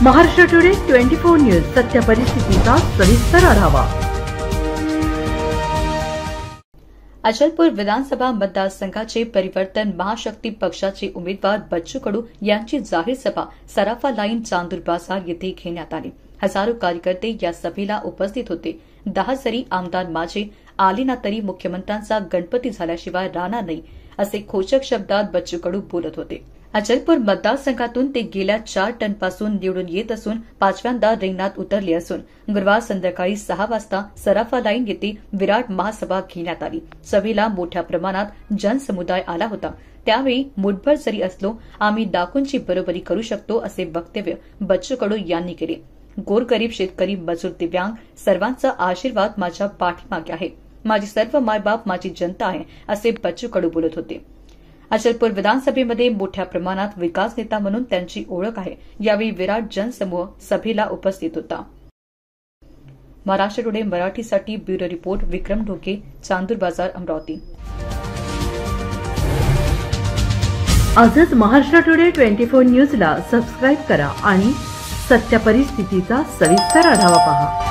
Maharashtra today 24 news सत्य परिस्थितीचा सविस्तर आढावा। अचलपूर विधानसभा मतदारसंघाचे परिवर्तन महाशक्ती पक्षाचे उमेदवार बच्चू कडू यांची जाहीर सभा सराफा लाईन चांदूर बाजार येथे घेण्यात आली। हजारो कार्यकर्ते या सभेला उपस्थित होते। 10 जरी आमदार माझे आले ना तरी मुख्यमंत्र्यांचा गणपती झाल्याशिवाय राहणार नाही असे खोचक शब्दात बच्चू कडू बोलत होते। अचलपूर मतदारसंघातून ते गेल्या 4 टर्मपासून निवडून येत असून 5व्यांदा रिंगणात उतरले असून गुरुवार संध्याकाळी 6 वाजता सराफा लाईन येथे विराट महासभा घेण्यात आली। सभेला मोठ्या प्रमाणात जनसमुदाय आला होता। त्यावेळी मुठभर जरी असलो आम्ही डाकूंची बरोबरी करू शकतो असे वक्तव्य बच्चू कडू यांनी केले। गोरगरीब शेतकरी मजूर दिव्यांग सर्वांचा आशीर्वाद माझ्या पाठीमागे आहे। माझी सर्व मायबाप माझी जनता आहे असे बच्चू कडू बोलत होते। अचलपूर विधानसभेमध्ये मोठ्या प्रमाणात विकास नेता म्हणून त्यांची ओळख आहे। यावेळी विराट जनसमूह सभेला उपस्थित होता। महाराष्ट्र टुडे मराठीसाठी ब्युरो रिपोर्ट विक्रम ढोके, चांदूर बाजार, अमरावती। आजच महाराष्ट्र टुडे 24 न्यूजला सबस्क्राइब करा आणि सत्य परिस्थितीचा सविस्तर आढावा पहा।